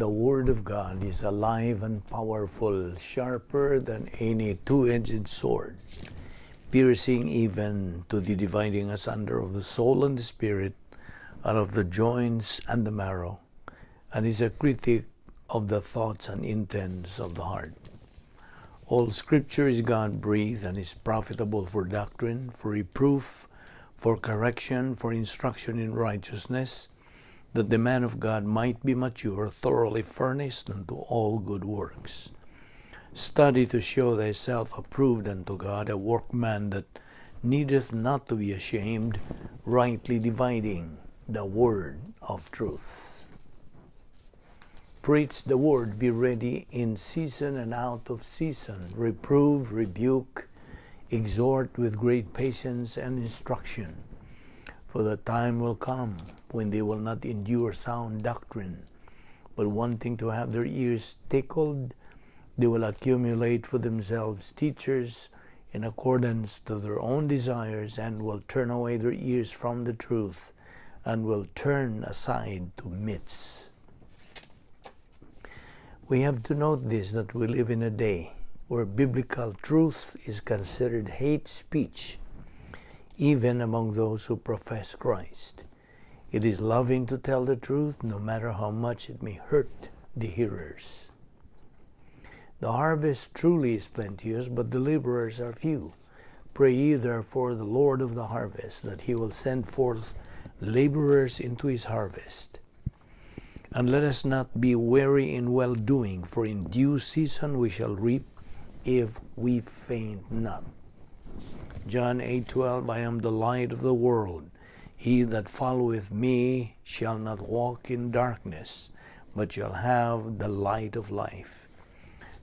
The Word of God is alive and powerful, sharper than any two-edged sword, piercing even to the dividing asunder of the soul and the spirit, and of the joints and the marrow, and is a critic of the thoughts and intents of the heart. All Scripture is God-breathed and is profitable for doctrine, for reproof, for correction, for instruction in righteousness, that the man of God might be mature, thoroughly furnished unto all good works. Study to show thyself approved unto God, a workman that needeth not to be ashamed, rightly dividing the word of truth. Preach the word, be ready in season and out of season. Reprove, rebuke, exhort with great patience and instruction. For the time will come when they will not endure sound doctrine, but wanting to have their ears tickled, they will accumulate for themselves teachers in accordance to their own desires, and will turn away their ears from the truth, and will turn aside to myths. We have to note this, that we live in a day where biblical truth is considered hate speech, even among those who profess Christ. It is loving to tell the truth, no matter how much it may hurt the hearers. The harvest truly is plenteous, but the laborers are few. Pray ye therefore the Lord of the harvest, that he will send forth laborers into his harvest. And let us not be weary in well-doing, for in due season we shall reap, if we faint not. John 8:12, I am the light of the world. He that followeth me shall not walk in darkness, but shall have the light of life.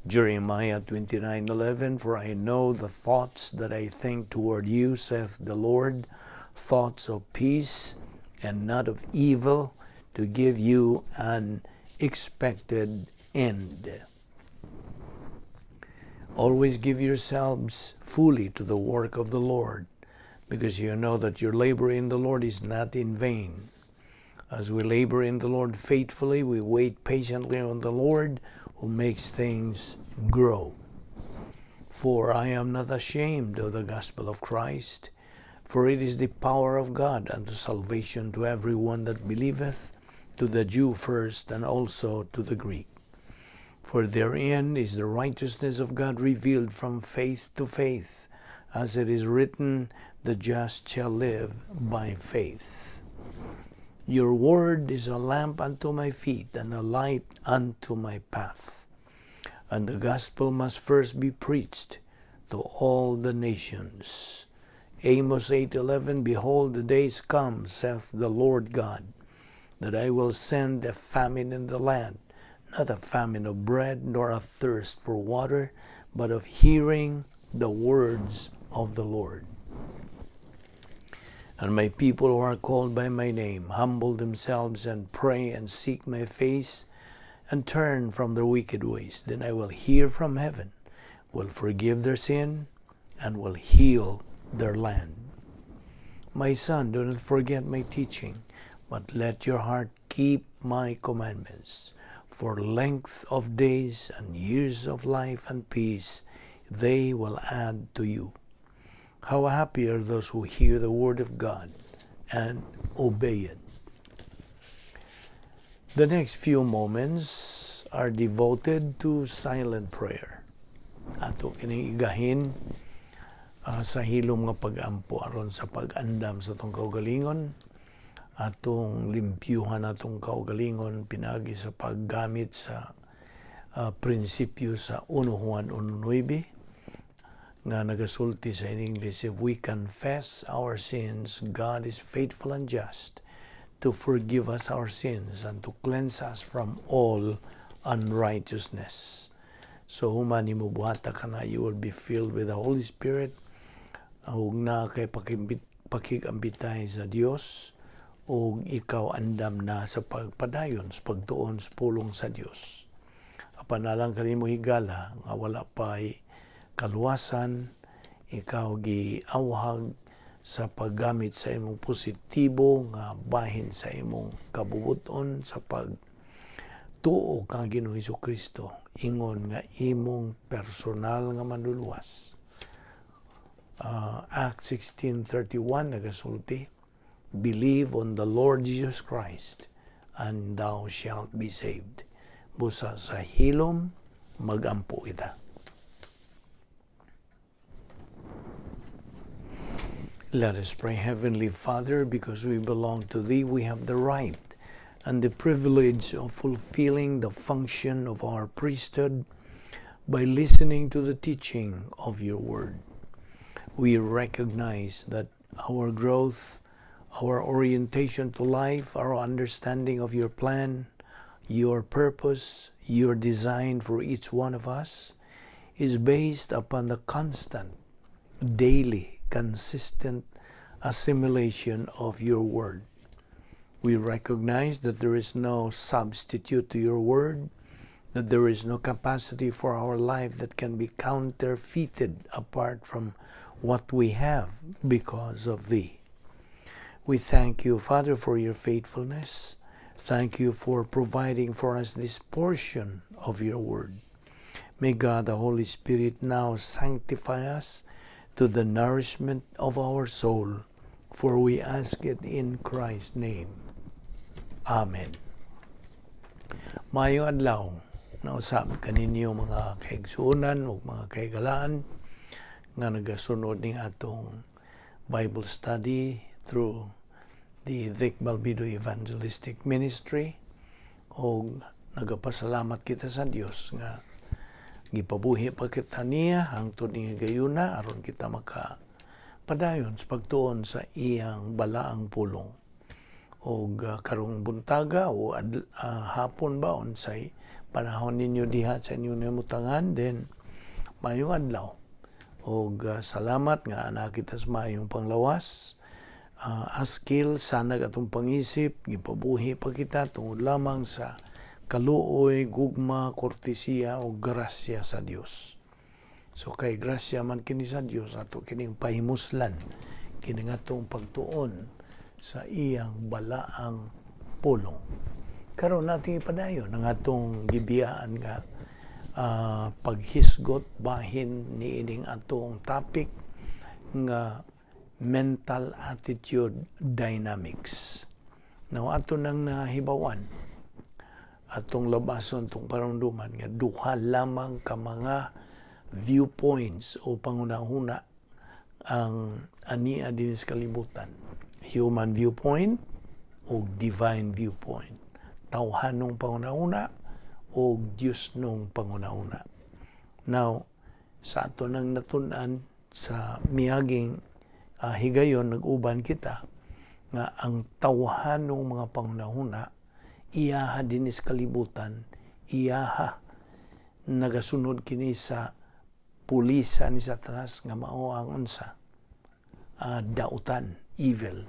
Jeremiah 29:11, for I know the thoughts that I think toward you, saith the Lord, thoughts of peace and not of evil, to give you an expected end. Always give yourselves fully to the work of the Lord, because you know that your labor in the Lord is not in vain. As we labor in the Lord faithfully, we wait patiently on the Lord, who makes things grow. For I am not ashamed of the gospel of Christ, for it is the power of God unto salvation to every one that believeth, to the Jew first, and also to the Greek. For therein is the righteousness of God revealed from faith to faith, as it is written, the just shall live by faith. Your word is a lamp unto my feet, and a light unto my path. And the gospel must first be preached to all the nations. Amos 8:11, behold, the days come, saith the Lord God, that I will send a famine in the land, not a famine of bread, nor a thirst for water, but of hearing the words of the Lord. And my people who are called by my name humble themselves and pray and seek my face and turn from their wicked ways. Then I will hear from heaven, will forgive their sin, and will heal their land. My son, do not forget my teaching, but let your heart keep my commandments. For length of days and years of life and peace, they will add to you. How happy are those who hear the word of God and obey it. The next few moments are devoted to silent prayer. Ato kining igahin sa hilom nga pag-ampo aron sa pag-andam sa tong kaugalingon, atong limpyuhan atong kaugalingon pinagi sa paggamit sa prinsipyo sa 1 Juan 1:9 nga nagasulti sa in English, if we confess our sins, God is faithful and just to forgive us our sins and to cleanse us from all unrighteousness. So human mo buhata ka na, you will be filled with the Holy Spirit. Ug na kay pakigambitay sa Dios, ug ikaw andam na sa pagpadayon, sa pagtuon sa pulong sa Dios. Apanalang kanimo higala nga wala pay kaluwasan, ikaw giawhag sa paggamit sa imong positibo nga bahin sa imong kabubuton sa tuo kang Ginoong Hesukristo ingon nga imong personal nga manluluwas. Acts 16:31 nagasulti, believe on the Lord Jesus Christ and thou shalt be saved. Busa sa hilom magampo ita. Let us pray. Heavenly Father, because we belong to Thee, we have the right and the privilege of fulfilling the function of our priesthood by listening to the teaching of Your Word. We recognize that our growth, our orientation to life, our understanding of Your plan, Your purpose, Your design for each one of us is based upon the constant, daily, consistent assimilation of Your Word. We recognize that there is no substitute to Your Word, that there is no capacity for our life that can be counterfeited apart from what we have because of Thee. We thank You, Father, for Your faithfulness. Thank You for providing for us this portion of Your Word. May God, the Holy Spirit, now sanctify us to the nourishment of our soul, for we ask it in Christ's name. Amen. Maayong adlaw, nausab kaninyo mga kaigsunan o mga kaigalaan nga nagasunod ning atong Bible study through the Balbido Evangelistic Ministry, o nagapasalamat kita sa Dios nga gipabuhi pa kita niya hangtod ni gayuna aron kita makapadayon sa pagtuon sa iyang balaang pulong. O karong buntaga o hapon ba unsay panahon ninyo diha sa inyong namutangan, then mayong adlaw. O salamat nga ana kita sa mayong panglawas. Askil sana atong pangisip, gipabuhi pa kita tungod lamang sa kaluoy, gugma, kortesiya o grasya sa Dios. So kay grasya man kini sa Dios ato kining pahimuslan kini atong pagtuon sa iyang balaang pulong. Karon nating ipadayon ang atong gibiyaan nga paghisgot bahin ni ining atong topic nga mental attitude dynamics. Now ato nang nahibawan atong labason tong paramduman nga duha lamang ka mga viewpoints o pangunahuna ang ania din sa kalibutan. Human viewpoint o divine viewpoint. Tawhanong pangunahuna o Diyos nung pangunahuna. Now, sa ato nang natun-an sa miaging higayon, nag-uban kita nga ang tawhanong mga pangunahuna, iyaha din sa kalibutan, iyaha nagasunod kini sa pulisa ni Satanas nga mao ang unsa dautan, evil.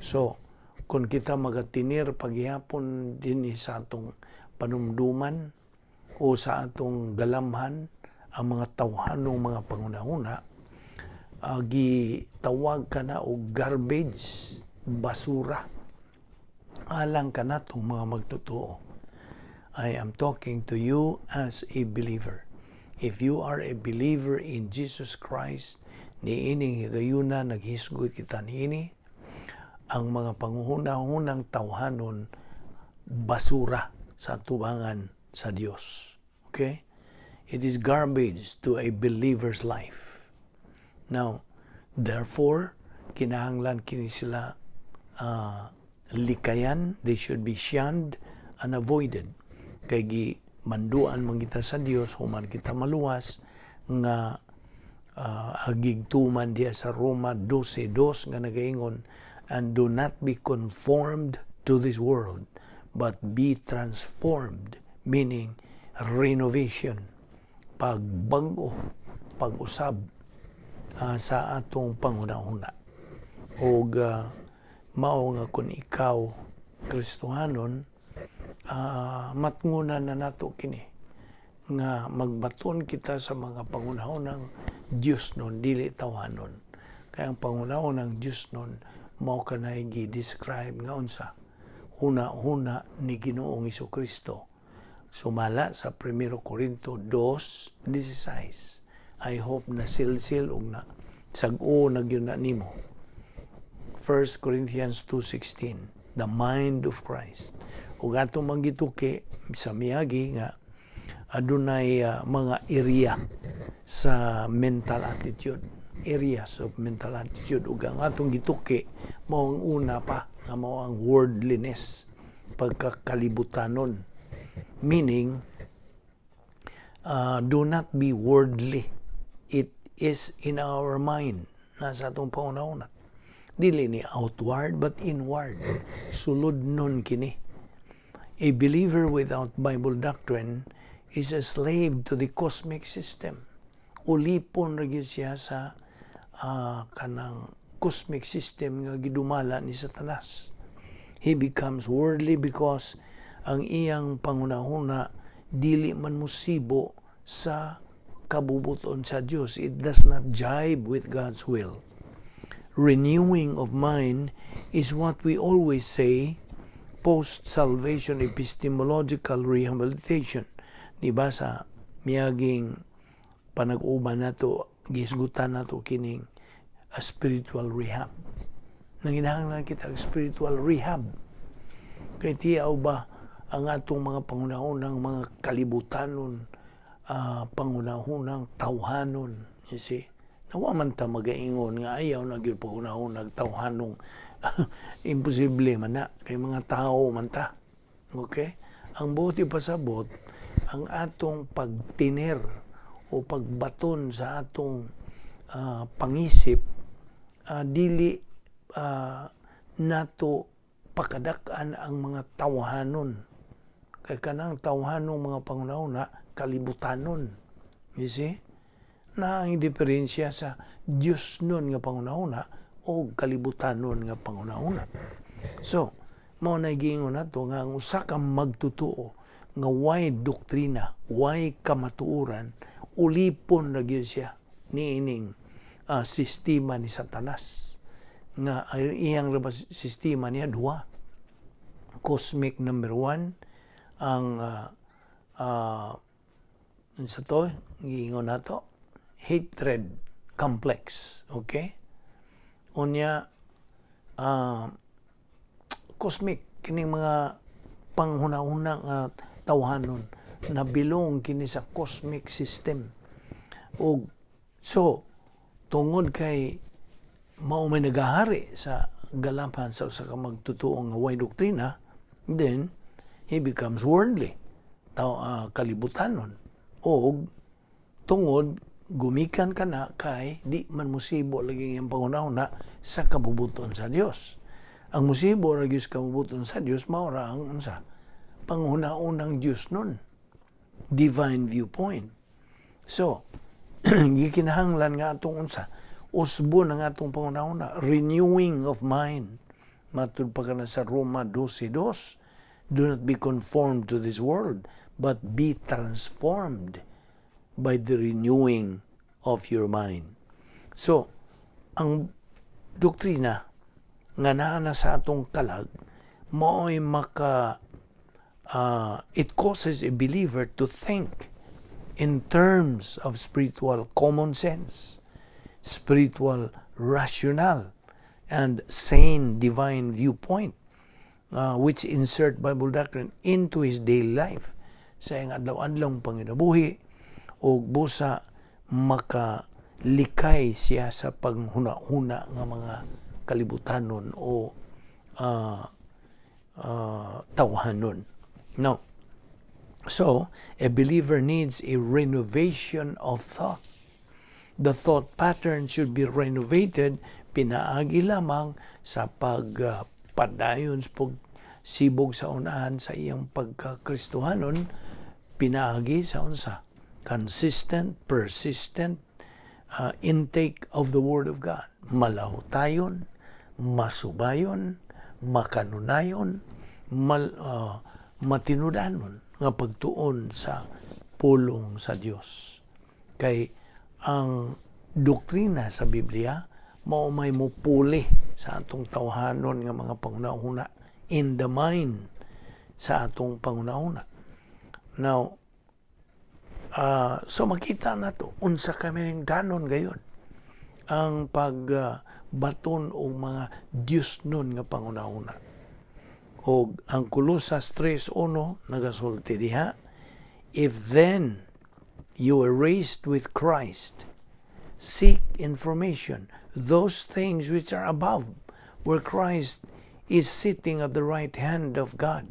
So, kung kita magatinir paghihapon din sa atong panumduman o sa atong galamhan ang mga tawhanong mga pangunahuna, gitawag ka na o garbage, basura. Alang ka na itong mga magtotoo. I am talking to you as a believer. If you are a believer in Jesus Christ, niining higayuna naghisgoy kita niini, ang mga panguhuna-hunang tawhanon basura sa tubangan sa Dios. Okay? It is garbage to a believer's life. Now, therefore, kinahanglan kini sila likayan, they should be shunned and avoided. Kay manduan man kita sa Dios, human kita maluwas nga agigtuman diya sa Roma 12:2 nga nagaingon, and do not be conformed to this world, but be transformed, meaning renovation, pagbago, pag-usab sa atong panghuna-huna. O mao nga kung ikaw Kristohanon, matngunan na nato kini nga magbaton kita sa mga pangunahunang Diyos nun, dili tawhanon. Kaya ang pangunahunang Diyos nun mao kanay gi-describe nga unsa huna-huna ni Ginoong Hesukristo Sumala sa 1 Corinto 2:16. I hope na silsil o na sag-o na gyud na nimo. 1 Corinthians 2:16, the mind of Christ. Ug atong manggituki sa miagi nga adunay mga area sa mental attitude, areas of mental attitude. Ug ang atong gituki mao ang una pa nga mao ang worldliness, pagkakalibutanon. Meaning, do not be worldly. It is in our mind. Nasa atong pauna-una. Dili ni outward but inward. Sulod nun kini. A believer without Bible doctrine is a slave to the cosmic system. Ulipon ra gyud siya sa kanang cosmic system nga gidumala ni Satanas. He becomes worldly because ang iyang pangunahuna dili man musibo sa kabubuton sa Dios. It does not jibe with God's will. Renewing of mind is what we always say post-salvation epistemological rehabilitation. Diba sa miyaging panag-uban nato, gisgutan nato kining spiritual rehab. Nanginahanglan kita spiritual rehab. Kay tiyaw ba ang atong mga pangunahunang mga kalibutanon, pangunahunang tawhanon, you see? Nawa man ta magaingon nga ayaw na gyud pangunahon tawhanong imposible man na kay mga tao man ta. Okay? Ang buti pasabot ang atong pagtiner o pagbaton sa atong pangisip, dili nato pakadak-an ang mga tawhanon. Kay kanang tawhanong mga pangunahuna kalibutanon. You see? Na ang diferensya sa Dios nun nga pangunahuna o kalibutanon nga pangunahuna. So, mao na giingon nato nga ang usa ka magtutuo nga way doktrina, way kamatuoran, ulipon ra gyud siya niining sistema ni Satanas. Nga iyang sistema niya duha. Cosmic number 1, ang sa to giingon nato hatred complex. Okay? Unya cosmic kining mga panghuna-una nga tawhanon na bilong kini sa cosmic system. Og so tungod kay mao may nagahari sa galapan sa usa ka magtutuo nga way doktrina, then he becomes worldly, kalibutanon. O tungod gumikan ka na kay di man musibo lagi ang pangunahuna sa kabubuton sa Dios. Ang musibo ra gyud sa kabubuton sa Dios mao ra ang unsa panghuna-unang Dios nun, divine viewpoint. So gikinahanglan nga atong unsa usbon ang atong pangunahuna, renewing of mind. Matud pa kana sa Roma 12:2, do not be conformed to this world, but be transformed by the renewing of your mind. So, ang doktrina nga naa sa atong kalag, mao'y it causes a believer to think in terms of spiritual common sense, spiritual rational, and sane divine viewpoint, which insert Bible doctrine into his daily life sa iyang adlaw-adlawng panginabuhi o busa makalikay siya sa paghuna-huna nga mga kalibutanon o tawhanon. Now, so a believer needs a renovation of thought. The thought pattern should be renovated, pinaagi lamang sa pagpadayon sibog sa unahan sa iyang pagkakristohanon, pinaagi sa unsa consistent, persistent intake of the Word of God. Malahutayon, masubayon, makanunayon, matinudanon nga pagtuon sa pulong sa Dios. Kay ang doktrina sa Biblia mao may mupuli sa atong tawhanon nga mga pangunahuna in the mind sa atong pangunahuna. Now, so makita na to, unsa kami ning danon gayon. Ang pagbaton o mga Diyos nun nga pangunahuna. O ang Kolosas 3:1 nagasulti diha, if then you were raised with Christ, seek information, those things which are above, where Christ is sitting at the right hand of God.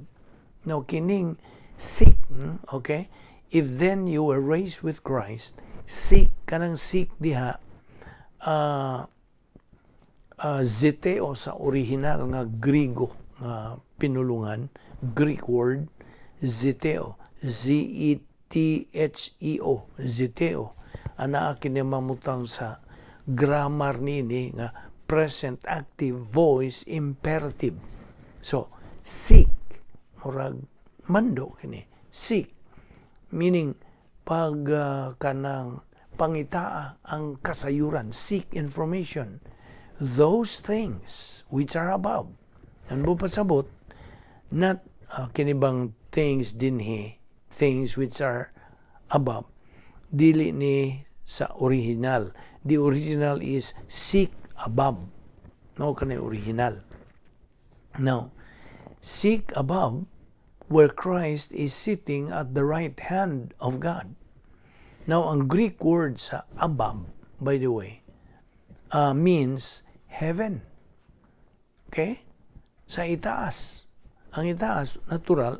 Now, kining seek, okay? If then you were raised with Christ, seek, kanang seek diha, zeteo sa original nga Griego nga pinulungan, Greek word, zeteo, Z-E-T-H-E-O, zeteo. Ana kini mamutang sa grammar nini nga present active voice imperative. So, seek, murag mando kini, seek. Meaning, pag kanang pangitaa ang kasayuran, seek information. Those things which are above. Ano po pasabot? Not kinibang things dinhi, things which are above. Dili ni sa original. The original is seek above. No, kanay original. Now, seek above where Christ is sitting at the right hand of God. Now, ang Greek word sa above, by the way, means heaven. Okay? Sa itaas. Ang itaas, natural,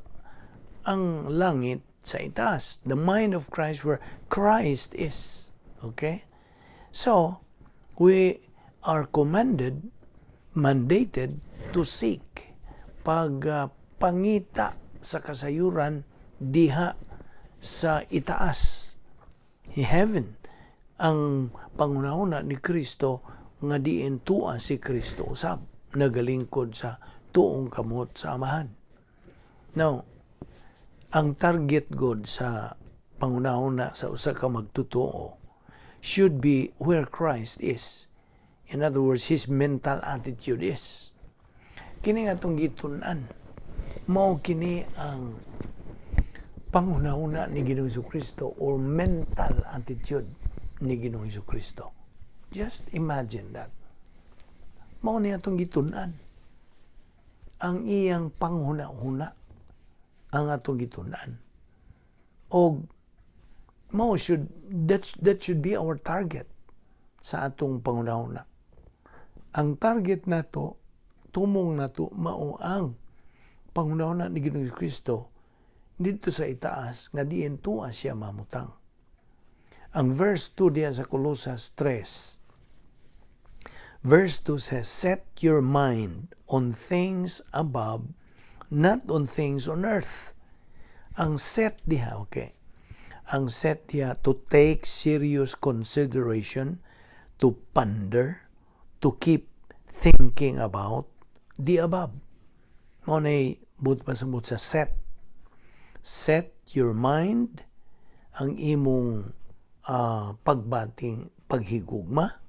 ang langit sa itaas. The mind of Christ where Christ is. Okay? So, we are mandated to seek pangita sa kasayuran diha sa itaas. Heaven, ang pangunahuna ni Kristo nga diin tuwa si Kristo usab nagalingkod sa tuong kamot sa Amahan. Now, ang target god sa pangunahuna sa usa ka magtutuo should be where Christ is. In other words, his mental attitude is. Kini nga itong gitunan, mao kini ang pangunahuna ni Ginoong Jesucristo or mental attitude ni Ginoong Jesucristo. Just imagine that. Mao niya itong gitunan. Ang iyang panghuna-huna ang atong gitunan. O that should be our target sa atong panghuna-huna. Ang target nato, tumong nato, mao ang panghuna-huna ni Ginoong Jesucristo dito sa itaas nga diin tuwa siya mamutang. Ang verse 2 diyan sa Kolosas 3. Verse 2 says, set your mind on things above, not on things on earth. Ang set diha, okay. Ang set diha, to take serious consideration, to ponder, to keep thinking about the above. Mo nay but pasabot sa set. Set your mind, ang imong paghigugma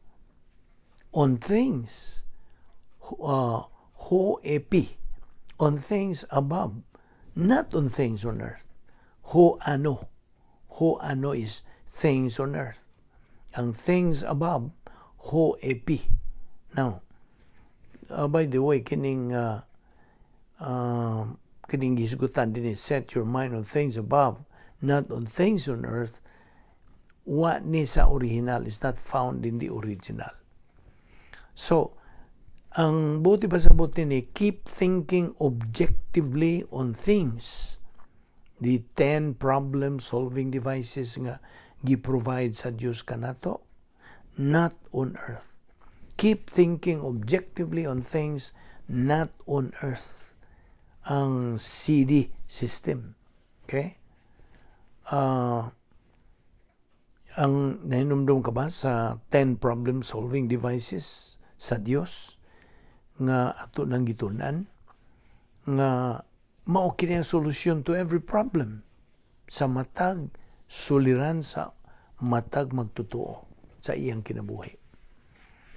on things ho-epi, on things above, not on things on earth. Ho-ano is things on earth. Ang things above, ho-epi. Now, by the way, kining gisgutan din is set your mind on things above, not on things on earth. What ni sa original is not found in the original. So, ang buti pa sa buti ni, keep thinking objectively on things. The 10 problem-solving devices nga gi-provide sa Diyos kanato, not on earth. Keep thinking objectively on things, not on earth. Ang CD system. Okay? Ang nahinumdum ka ba sa 10 problem-solving devices sa Dios nga ato nang gitunan nga mao kini ang solution to every problem sa matag suliran sa matag magtutuo sa iyang kinabuhi.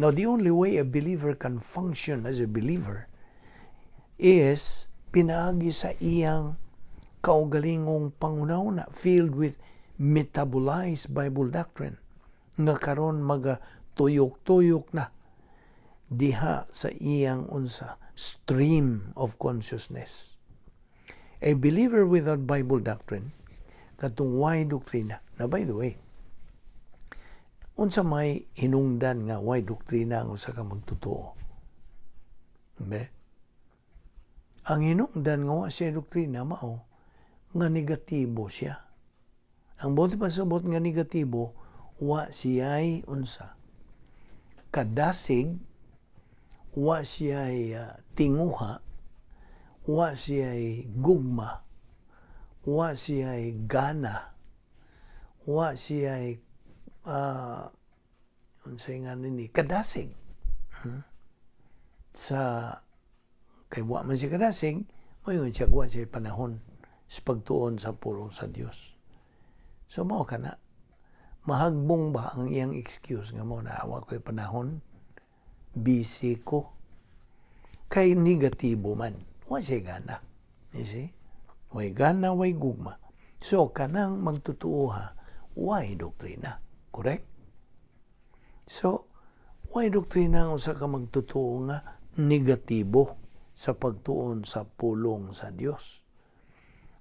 Now, the only way a believer can function as a believer is pinaagi sa iyang kaugalingong pangunahuna filled with metabolized Bible doctrine nga karon tuyok-tuyok na diha sa iyang unsa stream of consciousness. A believer without Bible doctrine katong why doktrina na, by the way, unsa may hinungdan nga why doktrina ang usa ka magtotoo. Ang hinungdan nga wa siya doktrina mao nga negatibo siya. Ang buti pasabot nga negatibo, wa siya'y unsa kadasig, wa siya'y tinguha, wa siya'y gugma, wa siya'y gana, wa siya'y unsay nga nini kadasig. Sa kay wa man siya kadasig, mayon siya wa siya panahon sa pagtuon sa pulong sa Dios. So mao kana mahagbong ba ang iyang excuse nga mo na wa ko'y panahon, busy ko, kay negatibo man, wa siya gana. You see? Way gana, way gugma. So, kanang magtutuo ha, way doktrina. Correct? So, way doktrina ang usa ka magtutuo nga negatibo sa pagtuon sa pulong sa Dios.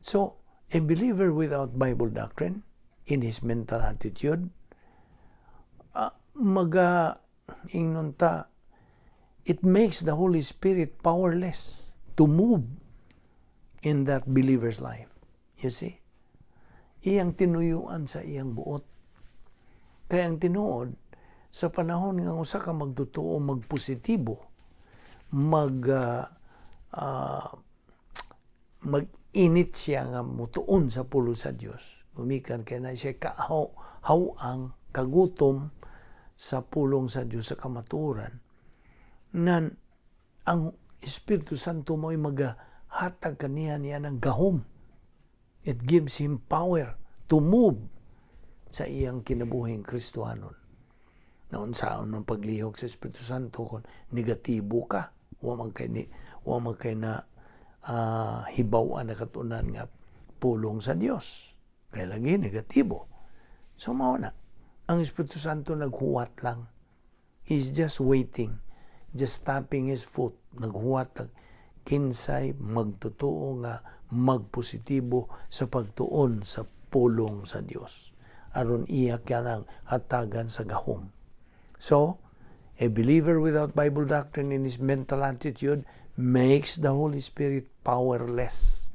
So, a believer without Bible doctrine in his mental attitude, it makes the Holy Spirit powerless to move in that believer's life. You see? Iyang tinuyuan sa iyang buot. Kaya ang tinuod, sa panahon nga usa ka magtutuo, magpositibo, mag-init siya nga mutuon sa pulo sa Dios. Gumikan kay na siya hawang kagutom sa pulong sa Dios sa kamaturan. Nan ang Espiritu Santo mo'y maghatag kaniya ng gahom. It gives him power to move sa iyang kinabuhing Kristohanon. Naon saon ng paglihok sa Espiritu Santo kung negatibo ka, wa man kay na hibaw-an na katunan nga pulong sa Dios. Kaya lagi negatibo. So mao na. Ang Espiritu Santo naghuwat lang. He's just waiting. Just tapping his foot. Naghuwat lang. Kinsay magtotoo nga magpositibo sa pagtuon sa pulong sa Dios. Aron iya kanang hatagan sa gahom. So, a believer without Bible doctrine in his mental attitude makes the Holy Spirit powerless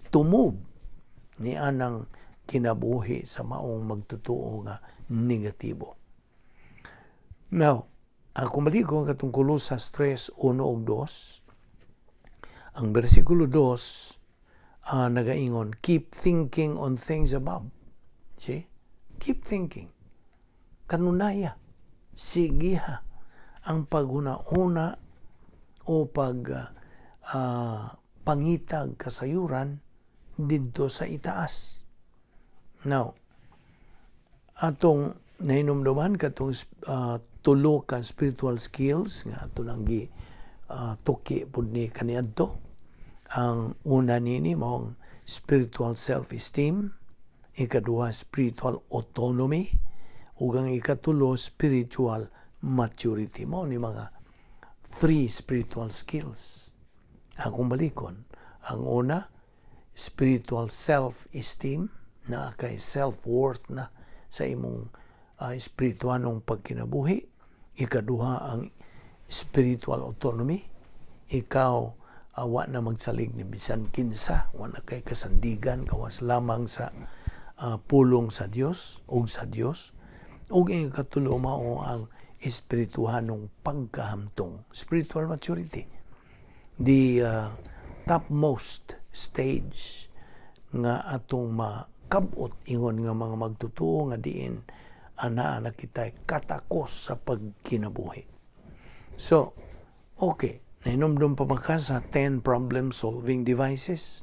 to move ni anang kinabuhi sa maong magtotoo nga negatibo. Now, kung maligo ang katong Kolosas 3:1 ug 2, ang versikulo 2 nagaingon, keep thinking on things above. See? Keep thinking. Kanunaya. Sige ha. Ang paghuna-una o pangitag kasayuran didto sa itaas. Now, atong nahinumduman katong tulo ka spiritual skills nga ato nang tuki pud ni kaniadto. Ang una nini mao spiritual self-esteem, ikaduha spiritual autonomy, ug ang ikatulo spiritual maturity. Mao ni mga 3 spiritual skills. Akong balikon, ang una spiritual self-esteem, na kay self-worth na sa imong espirituanong pagkinabuhi. Ikaduha ang spiritual autonomy. Ikaw wa na magsalig ni bisan kinsa, wa na kay kasandigan, kawas lamang sa pulong sa Dios ug sa Dios. Ug ang ikatulo mao ang espirituhanong pagkahamtong, spiritual maturity. The topmost stage nga atong makabot ingon nga mga magtutuo nga diin ana kita katakos sa pagkinabuhi. So, okay, nahinumdum pa ba ka sa 10 problem-solving devices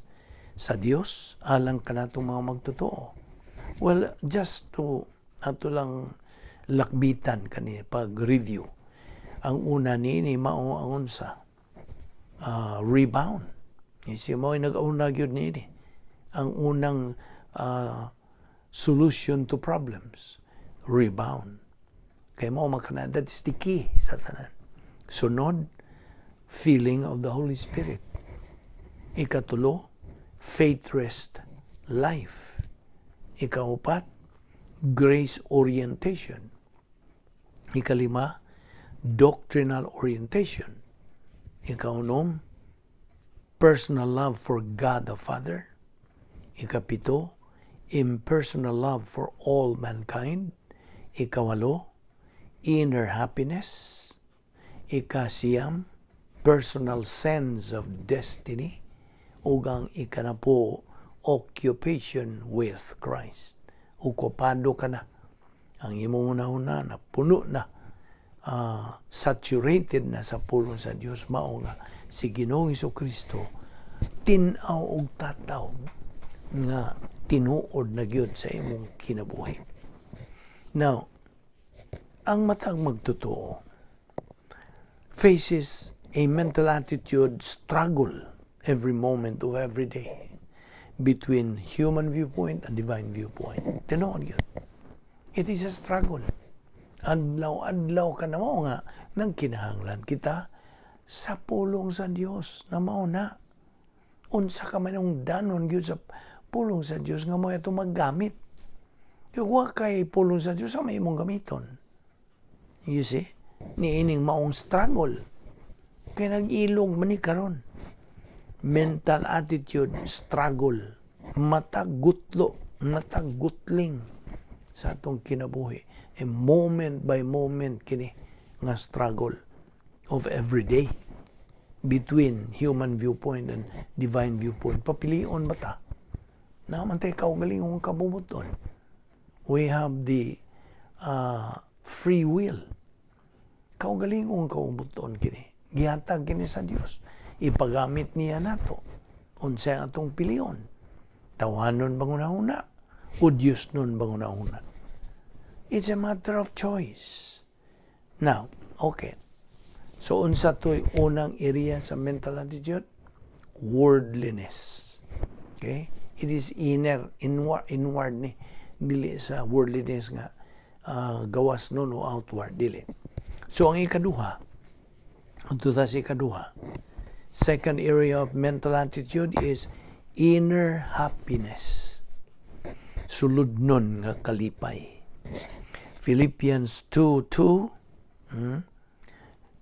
sa Dios alang kanatong mga magtutuo? Well, just to ato lang lakbitan kani pag-review. Ang una ni mao ang unsa? Rebound. Isi mo ay nag-una gyud ni ang unang solution to problems. Rebound. Kaya mo makana, that is the key sa tanan. Sunod, feeling of the Holy Spirit. Ikatulo, faith-rest life. Ikaupat, grace orientation. Ikalima, doctrinal orientation. Ikaunom, personal love for God the Father. Ikapito, impersonal love for all mankind. Ikawalo, inner happiness. Ikasiyam, personal sense of destiny. Ugang ikanapo, occupation with Christ. Ukopado ka na. Ang imong una-una na puno na, saturated na sa pulong sa Diyos, mao nga si Ginoong Jesucristo tinaw og tataw nga tinuod na gyud sa imong kinabuhi. Now, ang matag magtotoo faces a mental attitude struggle every moment of every day between human viewpoint and divine viewpoint. Tinuod gyud. It is a struggle. Adlaw-adlaw ka na mo nga nang kinahanglan kita sa pulong sa Dios na mao na. Unsa ka man ang danon gyud sa pulong sa Dios nga mo ito maggamit. Kaya kay pulong sa Dios sa may imong gamiton. You see? Niining maong struggle. Kaya nag-ilog man ni karon. Mental attitude struggle. Matagutlo, matagutling sa atong kinabuhi. A moment by moment kini nga struggle of every day between human viewpoint and divine viewpoint. Papilion ba ta? Naman tayo kaugalingong kabubuton. We have the free will. Kaugalingong kabubuton kini. Gihatag kini sa Dios. Ipagamit niya nato. Unsay atong pilion. Tawanon bang una-una? O Diyos nun bang una-una? It's a matter of choice. Now, okay. So, unsa to'y unang area sa mental attitude? Worldliness. Okay? It is inward ni. Dili sa worldliness nga gawas nun o outward. Dili. So, ang ikaduha, second area of mental attitude is inner happiness. Sulod nun nga kalipay. Philippians 2:2,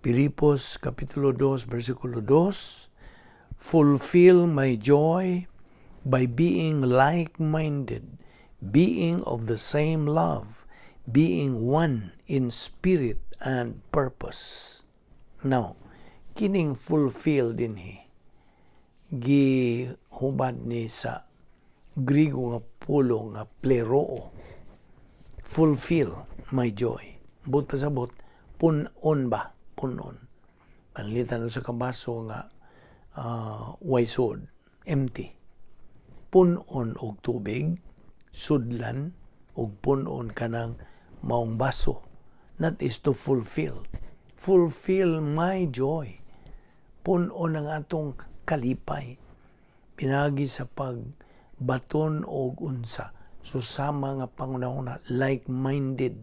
Pilipos Kapitulo 2, versikulo 2, fulfill my joy by being like-minded, being of the same love, being one in spirit and purpose. Now, kining fulfill dinhi, gihubad ni sa Grigo nga pulo nga pleroo. Fulfill my joy. But pasabot, punon ba? Punon. Panlitan sa kabaso nga waysod, empty. Punon og tubig, sudlan, og punon kanang maong baso. That is to fulfill. Fulfill my joy. Punon ang atong kalipay. Pinagi sa pagbaton og unsa. Susama nga pangunahuna, like-minded.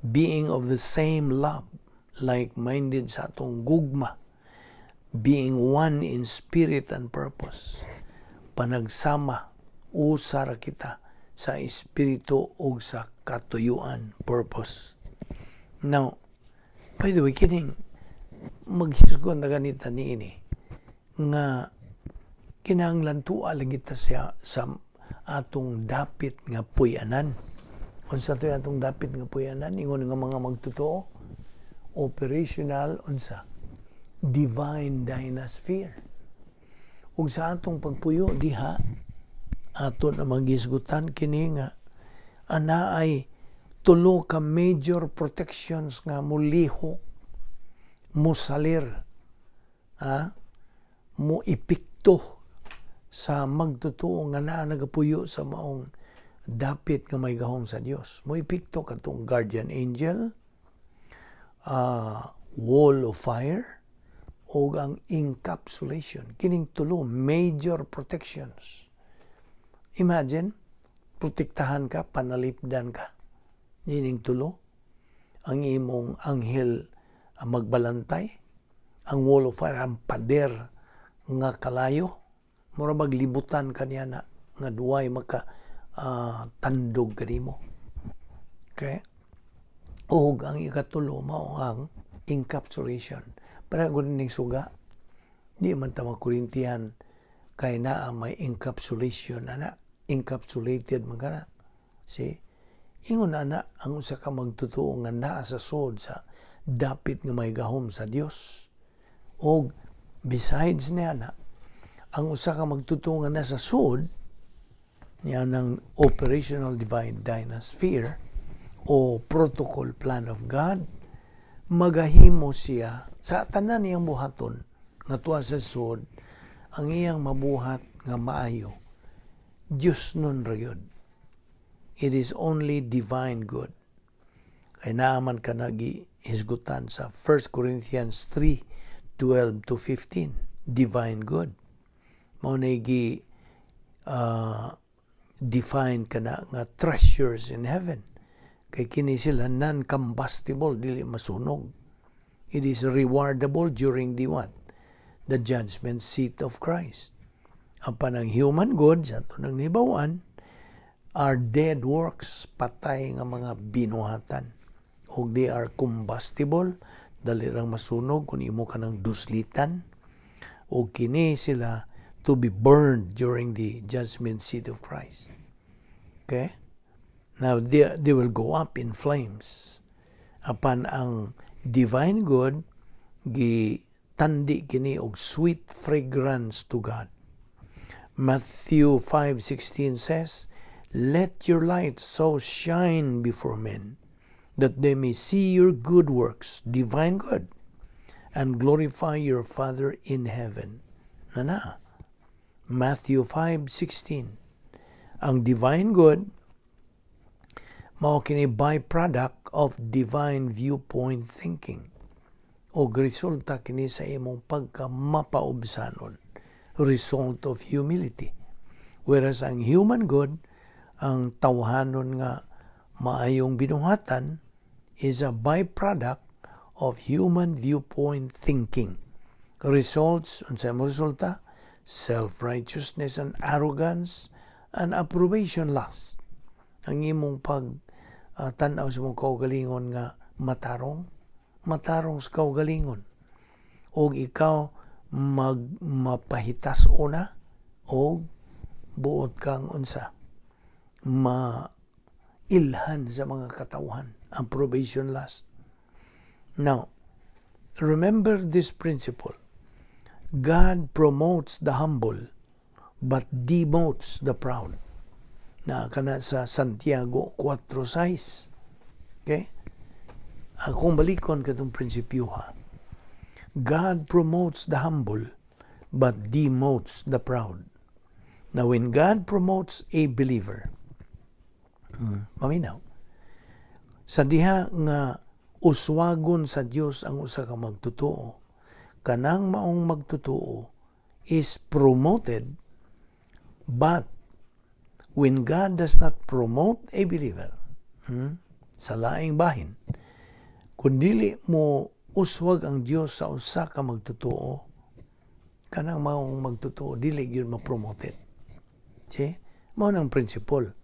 Being of the same love. Like-minded sa atong gugma. Being one in spirit and purpose. Panagsama, usara kita sa espiritu o sa katuyuan, purpose. Now, by the way, kining maghisgon na ganita ni ini nga kinahanglan tuwa lagi ta siya sa atong dapit nga puy-anan. Unsa to atong dapit nga puy-anan? Ingon nga mga magtotoo, operational unsa? Divine dynasphere. Ug sa atong pagpuyo diha aton ang maghisgutan kini nga ana ay tulo ka major protections nga mulihok, musalir, mo ipikto sa magtotoo nga nagapuyo sa maong dapit nga may gahom sa Dios. Mo ipikto katong guardian angel, wall of fire, o ang encapsulation. Kining tulo major protections Imagine, protektahan ka, panalipdan ka, yining tulo, ang imong anghel magbalantay, ang wall of fire, ang pader nga kalayo, mura maglibutan ka niya na, nga duway maka tandog kanimo. Okay? O ang ikatulo mao ang encapsulation. Para gud ning suga, di man ta makurintihan kay naa may encapsulation ana, encapsulated man kana. See? Ingon ana ang usa ka magtotoo nga naa sa sod sa dapit nga may gahom sa Dios. O besides niya na, ang usa ka magtotoo nga nasa sod niya ng operational divine dynasphere o protocol plan of God, magahimo siya sa tanan niyang buhaton nga tuwa sa sod, ang iyang mabuhat nga maayo, Diyos nun rayod. It is only divine good. Kay naaman ka nag-hisgutan sa 1 Corinthians 3:12-15, divine good. Mao na define ka na nga treasures in heaven. Kay kini sila non-combustible, dili masunog. It is rewardable during the what? The judgment seat of Christ. Ang panang human goods, ato nang nibawan, are dead works, patay nga mga binuhatan. O they are combustible, dali rang masunog kung imo ka ng duslitan. O kini sila to be burned during the judgment seat of Christ. Okay? Now, they will go up in flames. Apan ang divine good, gitandi kini og sweet fragrance to God. Matthew 5:16 says, "Let your light so shine before men, that they may see your good works," divine good, "and glorify your Father in heaven." Nana. Matthew 5:16. Ang divine good, mao kini byproduct of divine viewpoint thinking. O resulta kini sa imong pagkamapaubsanon, result of humility. Whereas ang human good, ang tawhanon nga maayong binuhatan, is a byproduct of human viewpoint thinking. Results, unsa mo resulta? Self-righteousness and arrogance and approbation lust. Ang imong tanaw sa mong kaugalingon nga matarong sa kaugalingon. O ikaw mapahitas una o buot kang unsa mailhan sa mga katawhan, approbation lust. Now, remember this principle. God promotes the humble but demotes the proud. Na kana sa Santiago 4:6. Okay? Akong balikon katong prinsipyo ha. God promotes the humble but demotes the proud. Now when God promotes a believer, maminaw, sa diha nga uswagon sa Dios ang usa ka magtotoo, kanang maong magtotoo is promoted, but when God does not promote a believer, sa laing bahin, kung dili mo uswag ang Dios sa usa ka magtotoo, kanang maong magtotoo dili gyud ma-promoted. See? Mao nang principle.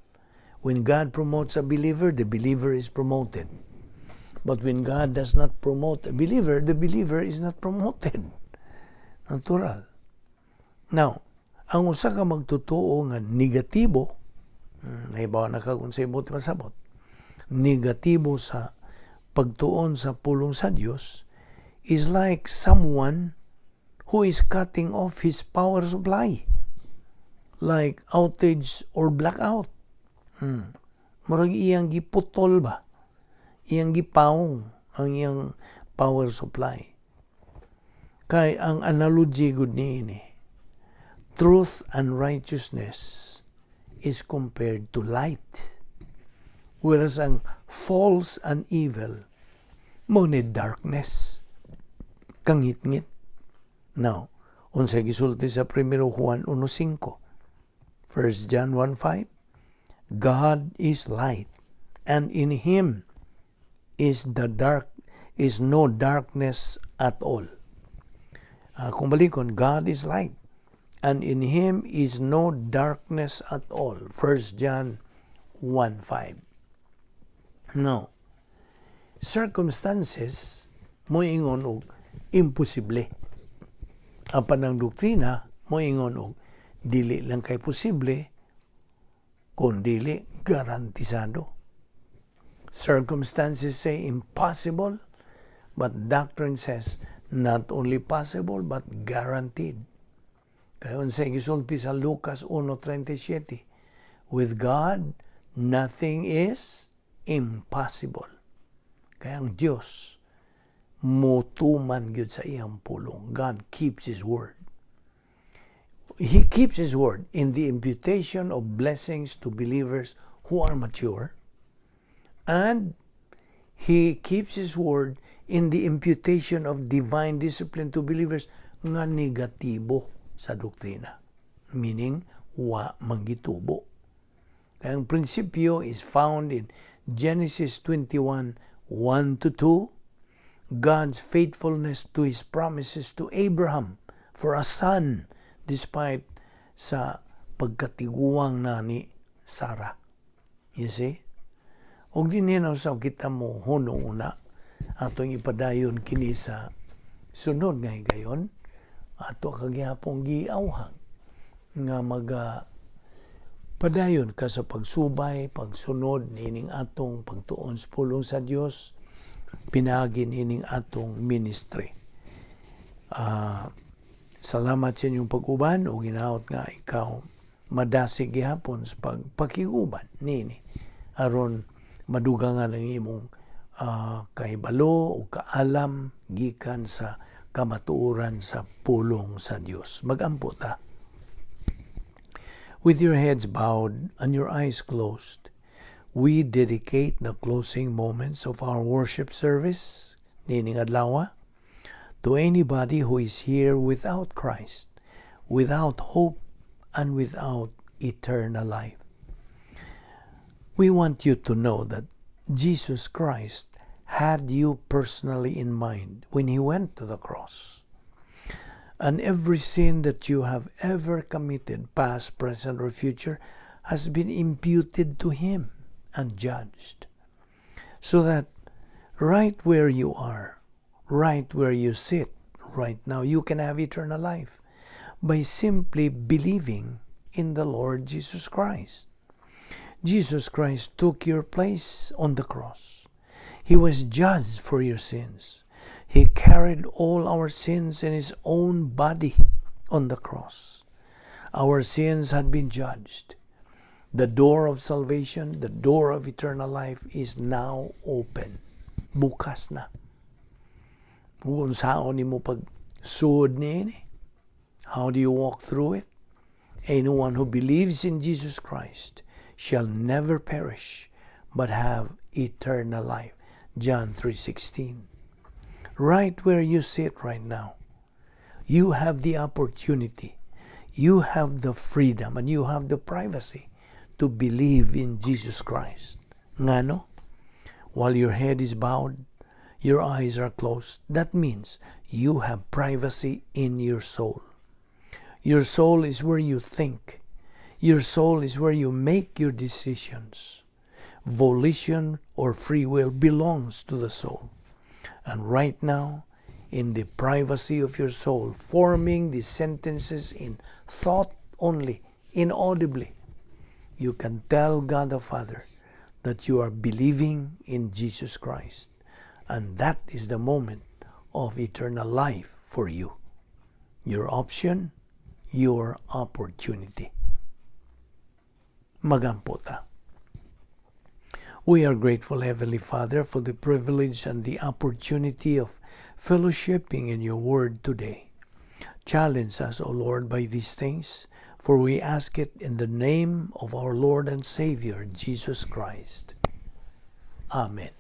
When God promotes a believer, the believer is promoted. But when God does not promote a believer, the believer is not promoted. Natural. Now, ang usa ka magtotoo nga negatibo, nahibaw na ka kung sa imong masabot, negatibo sa pagtuon sa pulong sa Dios, is like someone who is cutting off his power supply, like outage or blackout. Murag iyang giputol ba? Iyang gipawong ang iyang power supply. Kay ang analogy gud niini, truth and righteousness is compared to light, whereas ang false and evil mo ni darkness, kangit-ngit. Now, unsay gisulti sa 1 Juan 1:5, 1 John 1:5, God is light, and in Him is no darkness at all. Kung balikon, God is light, and in Him is no darkness at all. 1 John 1:5. No. Circumstances mo ingon og imposible. Apan ang doktrina mo ingon og dili lang kay posible, kundi garantisado. Circumstances say impossible, but doctrine says not only possible but guaranteed. Kaya unsay gisulti sa Lucas 1:37, with God nothing is impossible. Kaya ang Diyos mutuman gyud sa iyang pulong. God keeps His word. He keeps His word in the imputation of blessings to believers who are mature, and He keeps His word in the imputation of divine discipline to believers nga negatibo sa doktrina. Meaning, wa manggitubo. Kaya ang prinsipyo is found in Genesis 21:1-2, God's faithfulness to His promises to Abraham for a son despite sa pagkatiguang na ni Sarah. You see? Og dininaw sa kita mo hunong una atong ipadayon kini sa sunod nga higayon ato kagyapong giawhag nga padayon ka sa pagsubay, pagsunod nining atong pagtuon sa pulong sa Dios, pinagin ining atong ministry. Salamat sa inyong pag-uban o ginaot nga ikaw madasig gihapon sa pagpakiguban nini aron madugangan ang imong kahibalo o kaalam gikan sa kamatuoran sa pulong sa Dios. Magampo ta. With your heads bowed and your eyes closed, we dedicate the closing moments of our worship service, nining adlaw, to anybody who is here without Christ, without hope, and without eternal life. We want you to know that Jesus Christ had you personally in mind when He went to the cross. And every sin that you have ever committed, past, present, or future, has been imputed to Him and judged. So that right where you are, right where you sit right now, you can have eternal life by simply believing in the Lord Jesus Christ. Jesus Christ took your place on the cross. He was judged for your sins. He carried all our sins in His own body on the cross. Our sins had been judged. The door of salvation, the door of eternal life is now open. Bukas na. Kung saan ni mo pag-suod niini? How do you walk through it? Anyone who believes in Jesus Christ shall never perish, but have eternal life. John 3:16. Right where you sit right now, you have the opportunity, you have the freedom, and you have the privacy to believe in Jesus Christ. Ngano? While your head is bowed, your eyes are closed. That means you have privacy in your soul. Your soul is where you think. Your soul is where you make your decisions. Volition or free will belongs to the soul. And right now, in the privacy of your soul, forming these sentences in thought only, inaudibly, you can tell God the Father that you are believing in Jesus Christ. And that is the moment of eternal life for you. Your option, your opportunity. Magampo ta. We are grateful, Heavenly Father, for the privilege and the opportunity of fellowshipping in your word today. Challenge us, O Lord, by these things, for we ask it in the name of our Lord and Savior, Jesus Christ. Amen.